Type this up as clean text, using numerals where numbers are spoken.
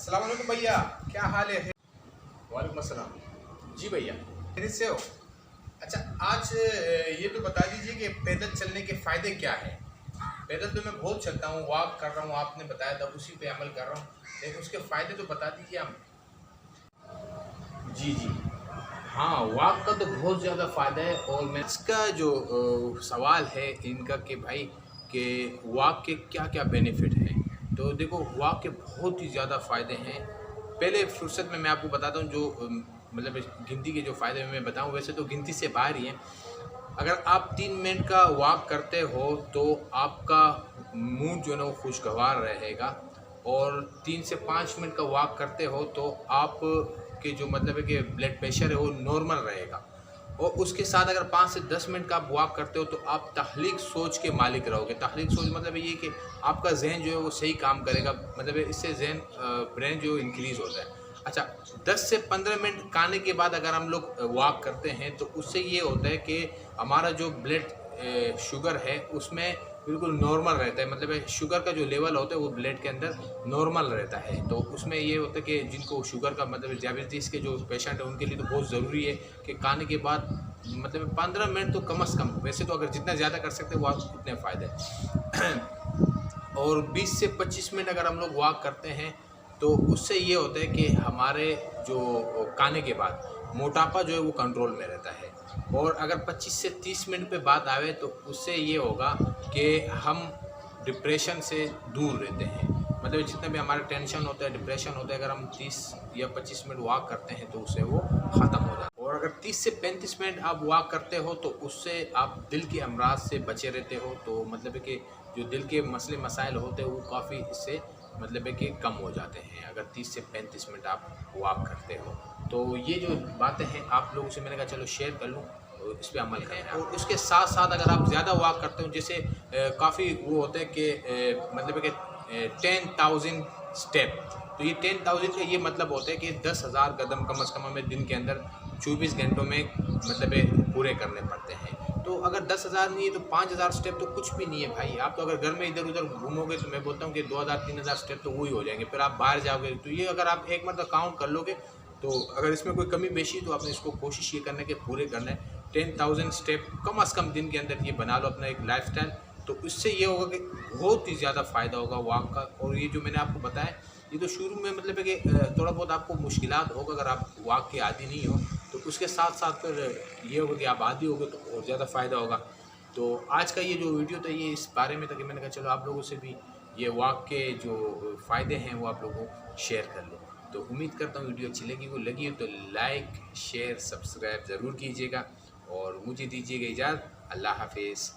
अस्सलाम वालेकुम भैया, क्या हाल है? वालेकुम अस्सलाम। जी भैया। खैरियत से हो? अच्छा, आज ये तो बता दीजिए कि पैदल चलने के फ़ायदे क्या हैं? पैदल तो मैं बहुत चलता हूँ, वॉक कर रहा हूँ, आपने बताया था उसी पे अमल कर रहा हूँ, लेकिन उसके फ़ायदे तो बता दीजिए आप। जी जी। हाँ, वॉक का तो बहुत ज़्यादा फ़ायदा है। और मैं इसका जो सवाल है इनका कि भाई कि वॉक के क्या क्या बेनिफिट हैं। तो देखो, वॉक के बहुत ही ज़्यादा फ़ायदे हैं। पहले फुर्सत में मैं आपको बताता हूँ जो मतलब इस गिनती के जो फ़ायदे मैं बताऊँ, वैसे तो गिनती से बाहर ही हैं। अगर आप 3 मिनट का वॉक करते हो तो आपका मूड जो है ना वो खुशगवार रहेगा। और 3 से 5 मिनट का वॉक करते हो तो आप के जो मतलब है कि ब्लड प्रेशर है वो नॉर्मल रहेगा। और उसके साथ अगर 5 से 10 मिनट का आप वॉक करते हो तो आप तख्लीक सोच के मालिक रहोगे। तख्लीक सोच मतलब ये कि आपका जहन जो है वो सही काम करेगा, मतलब इससे जहन ब्रेन जो इंक्रीज़ होता है। अच्छा, 10 से 15 मिनट खाने के बाद अगर हम लोग वॉक करते हैं तो उससे ये होता है कि हमारा जो ब्लड शुगर है उसमें बिल्कुल नॉर्मल रहता है, मतलब शुगर का जो लेवल होता है वो ब्लड के अंदर नॉर्मल रहता है। तो उसमें ये होता है कि जिनको शुगर का मतलब डायबिटीज़ के जो पेशेंट है उनके लिए तो बहुत ज़रूरी है कि खाने के बाद मतलब 15 मिनट तो कम से कम, वैसे तो अगर जितना ज़्यादा कर सकते हैं वो आप उतने फ़ायदे। और 20 से 25 मिनट अगर हम लोग वॉक करते हैं तो उससे ये होता है कि हमारे जो खाने के बाद मोटापा जो है वो कंट्रोल में रहता है। और अगर 25 से 30 मिनट पे बात आवे तो उससे ये होगा कि हम डिप्रेशन से दूर रहते हैं। मतलब जितना भी हमारा टेंशन होता है, डिप्रेशन होता है, अगर हम 30 या 25 मिनट वॉक करते हैं तो उससे वो ख़त्म हो जाता है। और अगर 30 से 35 मिनट आप वॉक करते हो तो उससे आप दिल के अमराज से बचे रहते हो। तो मतलब है कि जो दिल के मसले मसाइल होते हैं वो काफ़ी इससे मतलब है कि कम हो जाते हैं अगर 30 से 35 मिनट आप वॉक करते हो। तो ये जो बातें हैं आप लोगों से मैंने कहा चलो शेयर कर लूँ, तो इस पे अमल करें। और उसके साथ साथ अगर आप ज़्यादा वॉक करते हो, जैसे काफ़ी वो होता है कि मतलब है कि 10,000 स्टेप, तो ये 10,000 का ये मतलब होता है कि 10,000 कदम कम से कम हमें दिन के अंदर 24 घंटों में मतलब पूरे करने पड़ते हैं। तो अगर 10,000 नहीं है तो 5,000 स्टेप तो कुछ भी नहीं है भाई। आप तो अगर घर में इधर उधर घूमोगे तो मैं बोलता हूँ कि 2,000-3,000 स्टेप तो वही हो जाएंगे। फिर आप बाहर जाओगे तो ये अगर आप एक मतलब काउंट कर लोगे तो अगर इसमें कोई कमी बेशी तो आपने इसको कोशिश ये करने के पूरे करना है। 10,000 स्टेप कम से कम दिन के अंदर ये बना लो अपना एक लाइफस्टाइल। तो इससे ये होगा कि बहुत ही ज़्यादा फ़ायदा होगा वॉक का। और ये जो मैंने आपको बताया ये तो शुरू में मतलब है कि थोड़ा बहुत आपको मुश्किलात होगा अगर आप वॉक के आदी नहीं हो, तो उसके साथ साथ फिर ये होगा कि आप आदी होगे तो और ज़्यादा फ़ायदा होगा। तो आज का ये जो वीडियो था ये इस बारे में था कि मैंने कहा चलो आप लोगों से भी ये वॉक के जो फ़ायदे हैं वो आप लोगों को शेयर कर लो। तो उम्मीद करता हूँ वीडियो अच्छी लगी, वो लगी हो तो लाइक शेयर सब्सक्राइब ज़रूर कीजिएगा और मुझे दीजिएगा इजाज़त। अल्लाह हाफिज़।